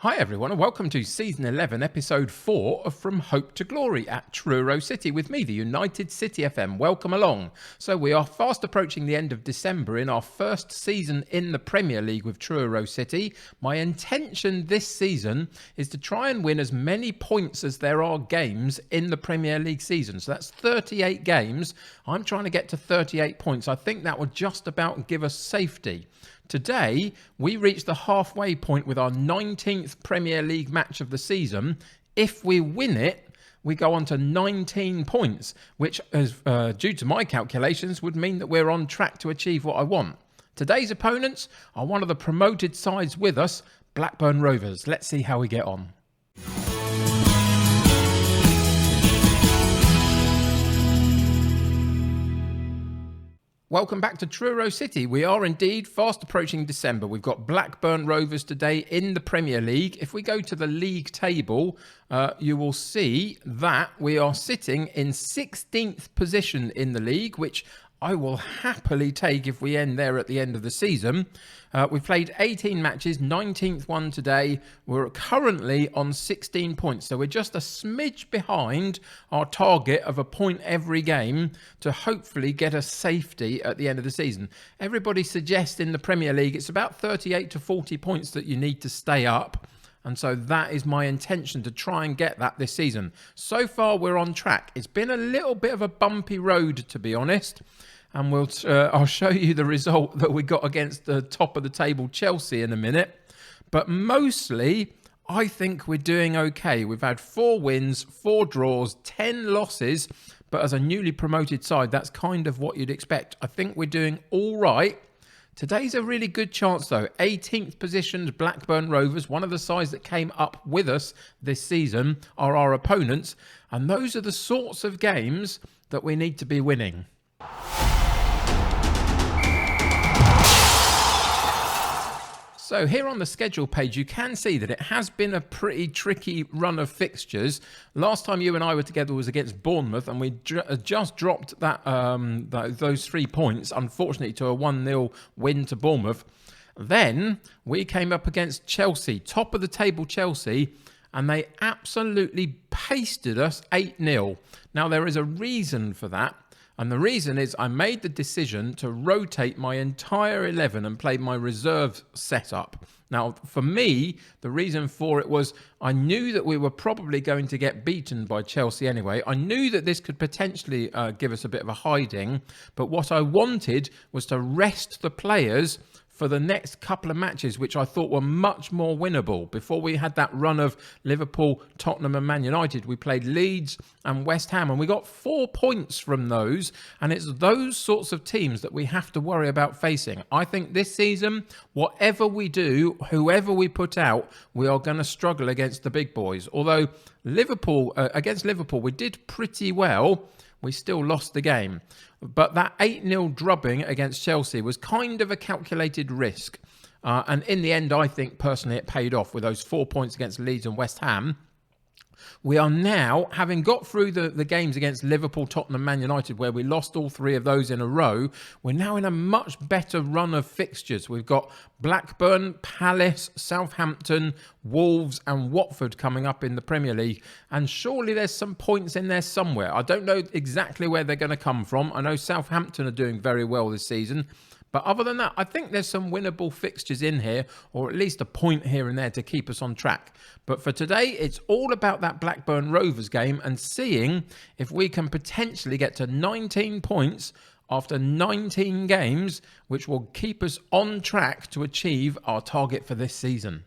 Hi everyone and welcome to Season 11, Episode 4 of From Hope to Glory at Truro City with me, the United City FM. Welcome along. So we are fast approaching the end of December in our first season in the Premier League with Truro City. My intention this season is to try and win as many points as there are games in the Premier League season. So that's 38 games. I'm trying to get to 38 points. I think that would just about give us safety. Today, we reach the halfway point with our 19th Premier League match of the season. If we win it, we go on to 19 points, which, due to my calculations, would mean that we're on track to achieve what I want. Today's opponents are one of the promoted sides with us, Blackburn Rovers. Let's see how we get on. Welcome back to Truro City. We are indeed fast approaching December. We've got Blackburn Rovers today in the Premier League. If we go to the league table, you will see that we are sitting in 16th position in the league, which I will happily take if we end there at the end of the season. We've played 18 matches, 19th one today. We're currently on 16 points, so we're just a smidge behind our target of a point every game to hopefully get us safety at the end of the season. Everybody suggests in the Premier League it's about 38 to 40 points that you need to stay up. And so that is my intention to try and get that this season. So far, we're on track. It's been a little bit of a bumpy road, to be honest. And I'll show you the result that we got against the top of the table, Chelsea, in a minute. But mostly, I think we're doing okay. We've had 4 wins, 4 draws, 10 losses. But as a newly promoted side, that's kind of what you'd expect. I think we're doing all right. Today's a really good chance though. 18th positioned Blackburn Rovers, one of the sides that came up with us this season, are our opponents. And those are the sorts of games that we need to be winning. So here on the schedule page, you can see that it has been a pretty tricky run of fixtures. Last time you and I were together was against Bournemouth, and we just dropped those 3 points, unfortunately, to a 1-0 win to Bournemouth. Then we came up against Chelsea, top of the table Chelsea, and they absolutely pasted us 8-0. Now, there is a reason for that. And the reason is I made the decision to rotate my entire 11 and play my reserve setup. Now, for me, the reason for it was I knew that we were probably going to get beaten by Chelsea anyway. I knew that this could potentially give us a bit of a hiding. But what I wanted was to rest the players for the next couple of matches, which I thought were much more winnable. Before we had that run of Liverpool, Tottenham and Man United, we played Leeds and West Ham, and we got 4 points from those. And it's those sorts of teams that we have to worry about facing. I think this season, whatever we do, whoever we put out, we are going to struggle against the big boys. Although against Liverpool, we did pretty well. We still lost the game. But that 8-0 drubbing against Chelsea was kind of a calculated risk. And in the end, I think personally it paid off with those 4 points against Leeds and West Ham. We are now, having got through the games against Liverpool, Tottenham, Man United, where we lost all 3 of those in a row, we're now in a much better run of fixtures. We've got Blackburn, Palace, Southampton, Wolves and Watford coming up in the Premier League. And surely there's some points in there somewhere. I don't know exactly where they're going to come from. I know Southampton are doing very well this season. But other than that, I think there's some winnable fixtures in here, or at least a point here and there to keep us on track. But for today, it's all about that Blackburn Rovers game and seeing if we can potentially get to 19 points after 19 games, which will keep us on track to achieve our target for this season.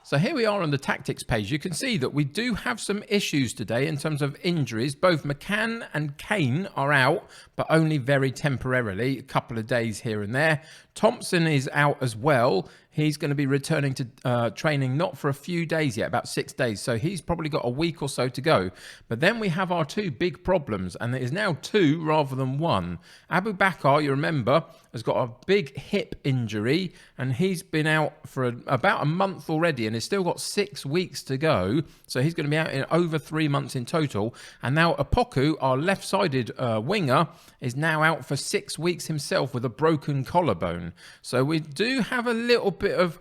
So here we are on the tactics page. You can see that we do have some issues today in terms of injuries. Both McCann and Kane are out, but only very temporarily, a couple of days here and there. Thompson is out as well. He's going to be returning to training not for a few days yet, about 6 days. So he's probably got a week or so to go. But then we have our two big problems, and it is now two rather than one. Abu Bakr, you remember, has got a big hip injury, and he's been out for about a month already, and he's still got 6 weeks to go. So he's going to be out in over 3 months in total. And now Opoku, our left-sided winger, is now out for 6 weeks himself with a broken collarbone. So we do have a little bit of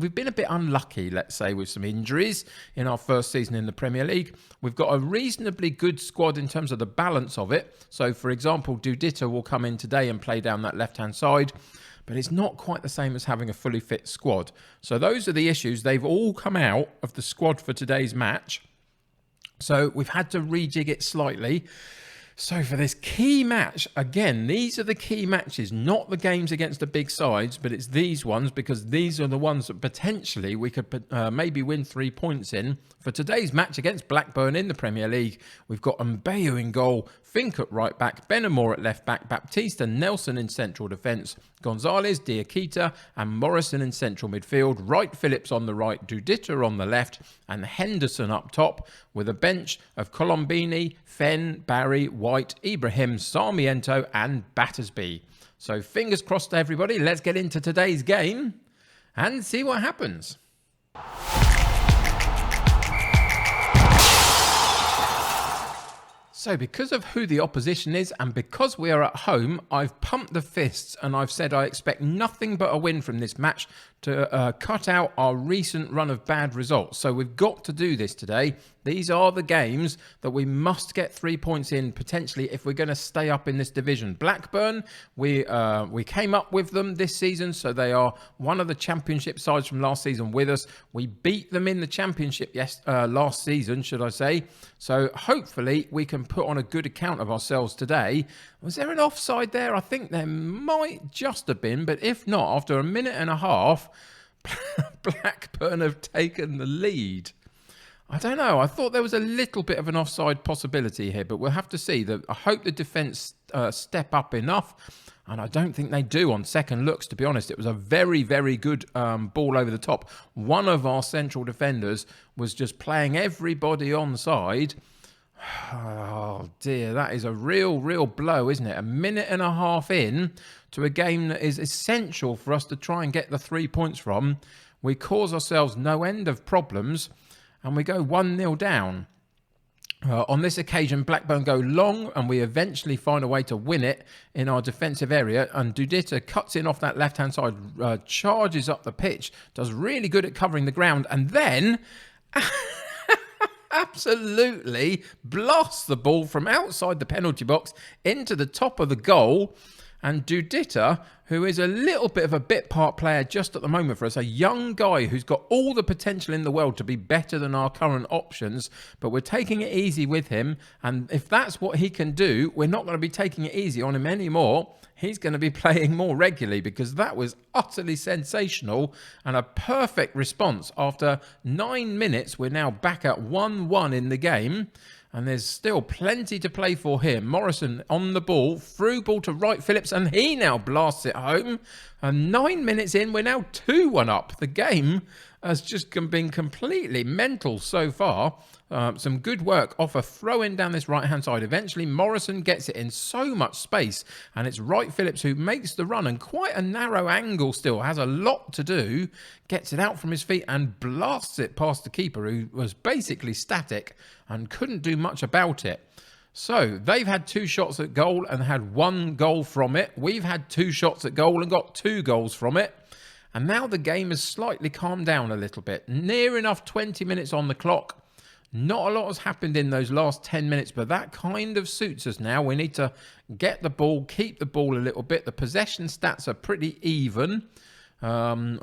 we've been a bit unlucky, let's say, with some injuries in our first season in the Premier League. We've got a reasonably good squad in terms of the balance of it. So, for example, Dudita will come in today and play down that left-hand side, but it's not quite the same as having a fully fit squad. So those are the issues. They've all come out of the squad for today's match. So we've had to rejig it slightly. So for this key match, again, these are the key matches, not the games against the big sides, but it's these ones, because these are the ones that potentially we could maybe win 3 points in. For today's match against Blackburn in the Premier League, we've got Mbayu in goal, Fink at right back, Benamor at left back, Baptista, Nelson in central defence, Gonzalez, Diakita and Morrison in central midfield, Wright Phillips on the right, Dudita on the left, and Henderson up top, with a bench of Colombini, Fenn, Barry, White, Ibrahim, Sarmiento and Battersby. So fingers crossed to everybody. Let's get into today's game and see what happens. So because of who the opposition is and because we are at home, I've pumped the fists and I've said I expect nothing but a win from this match to cut out our recent run of bad results. So we've got to do this today. These are the games that we must get 3 points in potentially if we're going to stay up in this division. Blackburn, we came up with them this season, so they are one of the championship sides from last season with us. We beat them in the championship last season, should I say. So hopefully we can put on a good account of ourselves today. Was there an offside there? I think there might just have been, but if not, after a minute and a half, Blackburn have taken the lead. I don't know. I thought there was a little bit of an offside possibility here, but we'll have to see. I hope the defence step up enough, and I don't think they do on second looks, to be honest. It was a very, very good ball over the top. One of our central defenders was just playing everybody onside. Oh dear, that is a real blow, isn't it? A minute and a half in to a game that is essential for us to try and get the 3 points from. We cause ourselves no end of problems and we go 1-0 down. On this occasion, Blackburn go long and we eventually find a way to win it in our defensive area. And Dudita cuts in off that left-hand side, charges up the pitch, does really good at covering the ground, and then absolutely blasts the ball from outside the penalty box into the top of the goal. And Dudita, who is a little bit of a bit part player just at the moment for us, a young guy who's got all the potential in the world to be better than our current options, but we're taking it easy with him. And if that's what he can do, we're not going to be taking it easy on him anymore. He's going to be playing more regularly, because that was utterly sensational and a perfect response. After 9 minutes, we're now back at 1-1 in the game. And there's still plenty to play for here. Morrison on the ball, through ball to Wright Phillips, and he now blasts it home. And 9 minutes in, we're now 2-1 up. The game has just been completely mental so far. Some good work off a throw-in down this right-hand side. Eventually, Morrison gets it in so much space, and it's Wright Phillips who makes the run, and quite a narrow angle still, has a lot to do, gets it out from his feet and blasts it past the keeper, who was basically static and couldn't do much about it. So they've had 2 shots at goal and had 1 goal from it. We've had 2 shots at goal and got 2 goals from it. And now the game has slightly calmed down a little bit. Near enough 20 minutes on the clock. Not a lot has happened in those last 10 minutes, but that kind of suits us now. We need to get the ball, keep the ball a little bit. The possession stats are pretty even. Wow,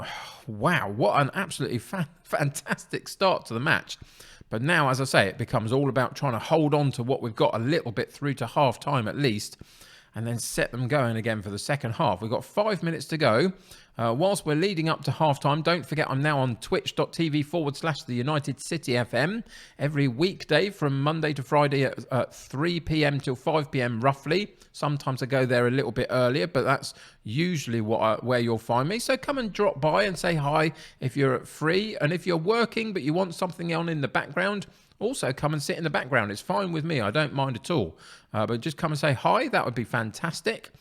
what an absolutely fantastic start to the match. But now, as I say, it becomes all about trying to hold on to what we've got a little bit through to half-time at least, and then set them going again for the second half. We've got 5 minutes to go. Whilst we're leading up to halftime, don't forget I'm now on twitch.tv/the United City FM every weekday from Monday to Friday at 3 p.m. till 5 p.m. roughly. Sometimes I go there a little bit earlier, but that's usually where you'll find me. So come and drop by and say hi if you're free. And if you're working but you want something on in the background, also come and sit in the background. It's fine with me. I don't mind at all. But just come and say hi. That would be fantastic.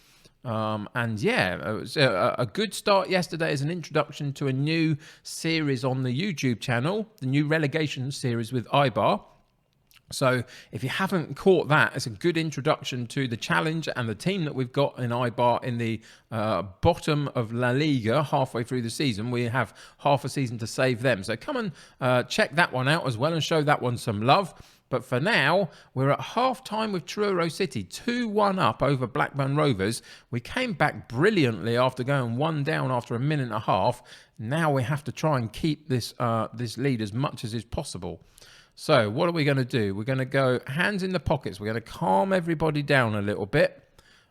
And yeah, it was a good start yesterday as an introduction to a new series on the YouTube channel, the new relegation series with Ibar. So if you haven't caught that, it's a good introduction to the challenge and the team that we've got in Ibar in the bottom of La Liga halfway through the season. We have half a season to save them. So come and check that one out as well and show that one some love. But for now, we're at half-time with Truro City, 2-1 up over Blackburn Rovers. We came back brilliantly after going 1 down after a minute and a half. Now we have to try and keep this lead as much as is possible. So what are we going to do? We're going to go hands in the pockets. We're going to calm everybody down a little bit.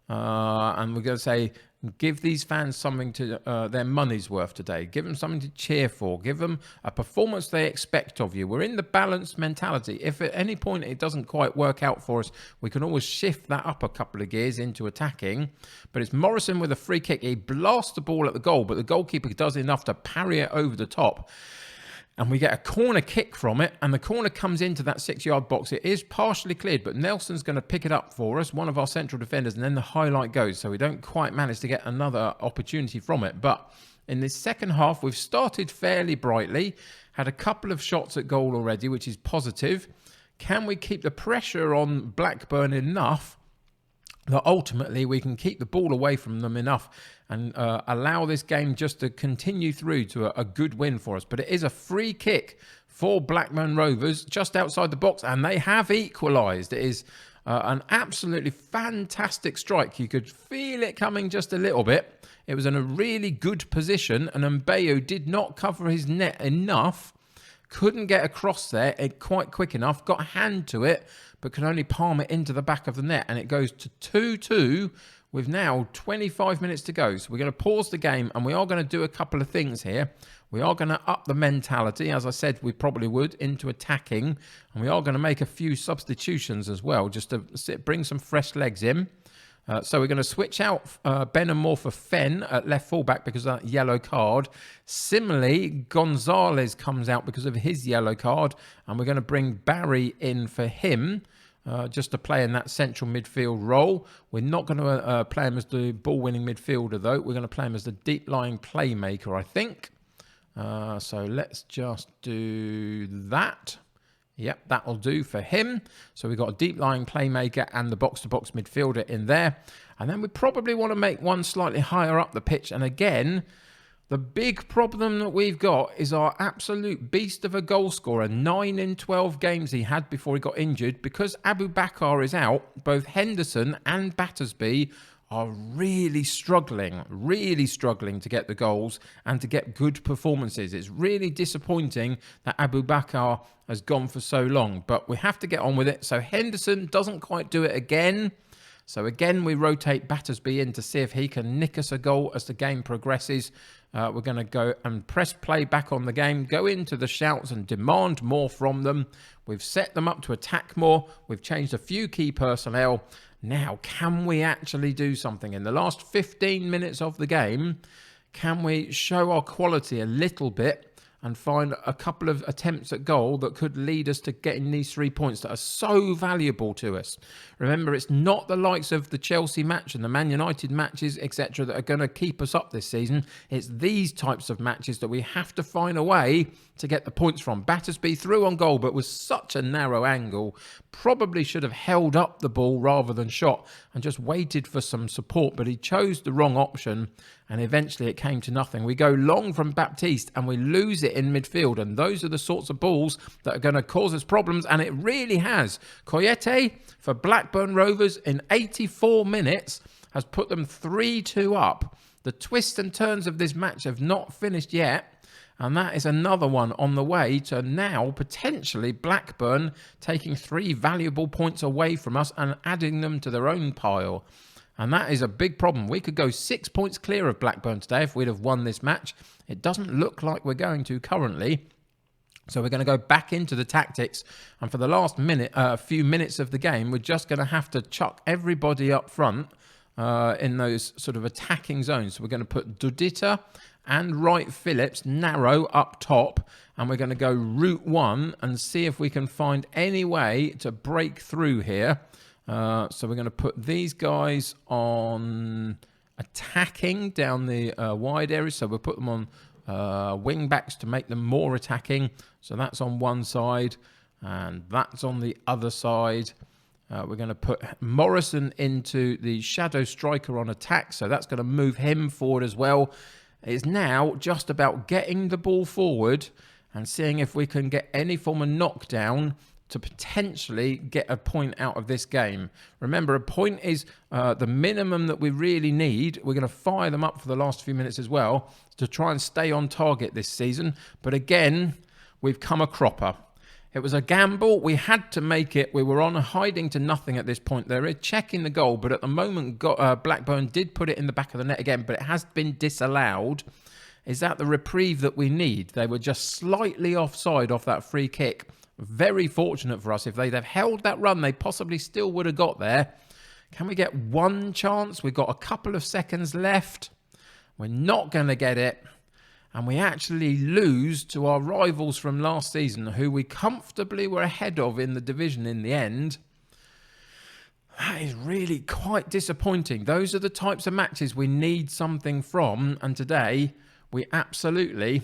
And we're going to say, give these fans something to their money's worth today. Give them something to cheer for. Give them a performance they expect of you. We're in the balanced mentality. If at any point it doesn't quite work out for us, we can always shift that up a couple of gears into attacking. But it's Morrison with a free kick. He blasts the ball at the goal, but the goalkeeper does enough to parry it over the top. And we get a corner kick from it, and the corner comes into that 6-yard box. It is partially cleared, but Nelson's going to pick it up for us, one of our central defenders, and then the highlight goes. So we don't quite manage to get another opportunity from it. But in this second half, we've started fairly brightly, had a couple of shots at goal already, which is positive. Can we keep the pressure on Blackburn enough that ultimately we can keep the ball away from them enough and allow this game just to continue through to a good win for us? But it is a free kick for Blackburn Rovers just outside the box, and they have equalised. It is an absolutely fantastic strike. You could feel it coming just a little bit. It was in a really good position, and Mbayo did not cover his net enough. Couldn't get across there quite quick enough. Got a hand to it, but could only palm it into the back of the net. And it goes to 2-2 with now 25 minutes to go. So we're going to pause the game, and we are going to do a couple of things here. We are going to up the mentality, as I said we probably would, into attacking. And we are going to make a few substitutions as well, just to bring some fresh legs in. So we're going to switch out Ben and Moore for Fenn at left fullback because of that yellow card. Similarly, Gonzalez comes out because of his yellow card, and we're going to bring Barry in for him just to play in that central midfield role. We're not going to play him as the ball-winning midfielder, though. We're going to play him as the deep-lying playmaker, I think. So let's just do that. Yep, that'll do for him. So we've got a deep-lying playmaker and the box-to-box midfielder in there. And then we probably want to make one slightly higher up the pitch. And again, the big problem that we've got is our absolute beast of a goal scorer. 9 in 12 games he had before he got injured. Because Abu Bakar is out, both Henderson and Battersby are really struggling to get the goals and to get good performances. It's really disappointing that Abu Bakar has gone for so long, but we have to get on with it. So Henderson doesn't quite do it again. So again, we rotate Battersby in to see if he can nick us a goal as the game progresses. We're going to go and press play back on the game, go into the shouts and demand more from them. We've set them up to attack more. We've changed a few key personnel. Now, can we actually do something? In the last 15 minutes of the game, can we show our quality a little bit and find a couple of attempts at goal that could lead us to getting these 3 points that are so valuable to us? Remember, it's not the likes of the Chelsea match and the Man United matches, etc., that are going to keep us up this season. It's these types of matches that we have to find a way to get the points from. Battersby threw on goal, but was such a narrow angle. Probably should have held up the ball rather than shot and just waited for some support, but he chose the wrong option, and eventually it came to nothing. We go long from Baptiste and we lose it in midfield, and those are the sorts of balls that are going to cause us problems, and it really has. Coyete for Blackburn Rovers in 84 minutes has put them 3-2 up. The twists and turns of this match have not finished yet. And that is another one on the way to now potentially Blackburn taking 3 valuable points away from us and adding them to their own pile. And that is a big problem. We could go 6 points clear of Blackburn today if we'd have won this match. It doesn't look like we're going to currently. So we're going to go back into the tactics. And for the last few minutes of the game, we're just going to have to chuck everybody up front in those sort of attacking zones. So we're going to put Dudita and Wright Phillips narrow up top. And we're going to go route 1 and see if we can find any way to break through here. So we're going to put these guys on attacking down the wide areas. So we'll put them on wing backs to make them more attacking. So that's on one side and that's on the other side. We're going to put Morrison into the shadow striker on attack. So that's going to move him forward as well. It's now just about getting the ball forward and seeing if we can get any form of knockdown to potentially get a point out of this game. Remember, a point is the minimum that we really need. We're going to fire them up for the last few minutes as well to try and stay on target this season. But again, we've come a cropper. It was a gamble. We had to make it. We were on hiding to nothing at this point. They're checking the goal, but at the moment, Blackburn did put it in the back of the net again, but it has been disallowed. Is that the reprieve that we need? They were just slightly offside off that free kick. Very fortunate for us. If they'd have held that run, they possibly still would have got there. Can we get one chance? We've got a couple of seconds left. We're not going to get it. And we actually lose to our rivals from last season, who we comfortably were ahead of in the division in the end. That is really quite disappointing. Those are the types of matches we need something from. And today, we absolutely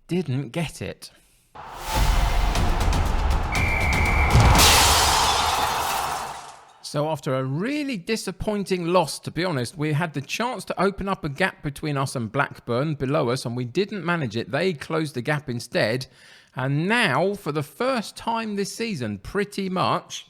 didn't get it. So after a really disappointing loss, to be honest, we had the chance to open up a gap between us and Blackburn below us, and we didn't manage it. They closed the gap instead. And now, for the first time this season, pretty much,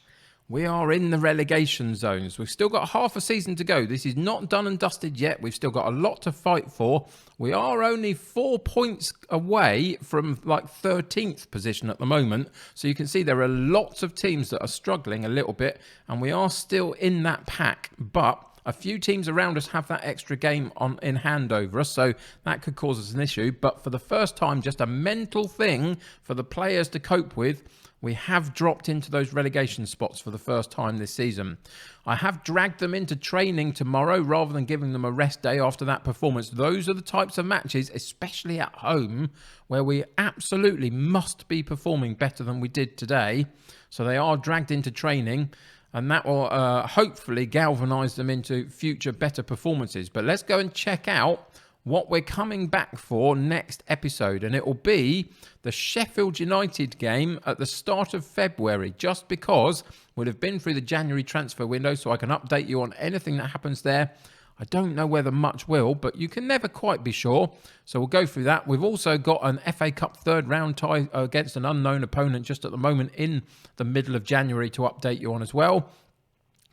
we are in the relegation zones. We've still got half a season to go. This is not done and dusted yet. We've still got a lot to fight for. We are only 4 points away from like 13th position at the moment. So you can see there are lots of teams that are struggling a little bit, and we are still in that pack. But a few teams around us have that extra game in hand over us, so that could cause us an issue. But for the first time, just a mental thing for the players to cope with. We have dropped into those relegation spots for the first time this season. I have dragged them into training tomorrow rather than giving them a rest day after that performance. Those are the types of matches, especially at home, where we absolutely must be performing better than we did today. So they are dragged into training, and that will hopefully galvanise them into future better performances. But let's go and check out what we're coming back for next episode, and it will be the Sheffield United game at the start of February, just because we'll have been through the January transfer window, so I can update you on anything that happens there. I don't know whether much will, but you can never quite be sure, so we'll go through that. We've also got an FA Cup third round tie against an unknown opponent just at the moment in the middle of January to update you on as well.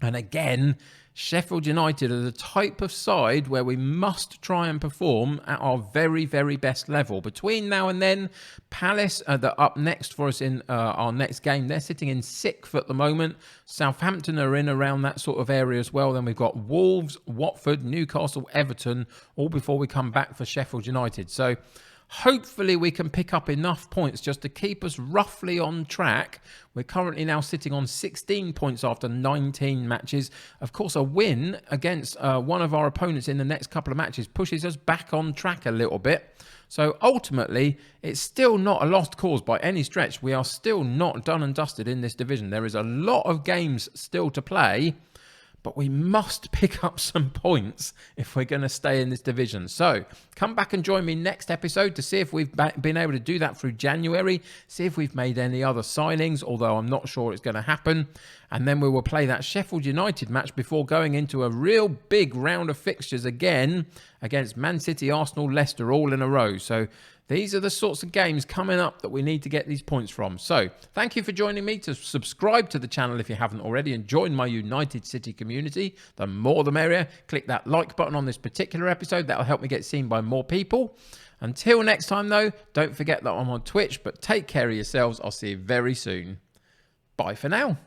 And again, Sheffield United are the type of side where we must try and perform at our very, very best level. Between now and then, Palace are up next for us in our next game. They're sitting in 6th at the moment. Southampton are in around that sort of area as well. Then we've got Wolves, Watford, Newcastle, Everton, all before we come back for Sheffield United. So hopefully we can pick up enough points just to keep us roughly on track. We're currently now sitting on 16 points after 19 matches. Of course, a win against one of our opponents in the next couple of matches pushes us back on track a little bit. So ultimately, it's still not a lost cause by any stretch. We are still not done and dusted in this division. There is a lot of games still to play, but we must pick up some points if we're going to stay in this division. So come back and join me next episode to see if we've been able to do that through January, see if we've made any other signings, although I'm not sure it's going to happen. And then we will play that Sheffield United match before going into a real big round of fixtures again against Man City, Arsenal, Leicester, all in a row. So these are the sorts of games coming up that we need to get these points from. So thank you for joining me. To subscribe to the channel if you haven't already and join my United City community. The more the merrier. Click that like button on this particular episode. That will help me get seen by more people. Until next time though, don't forget that I'm on Twitch, but take care of yourselves. I'll see you very soon. Bye for now.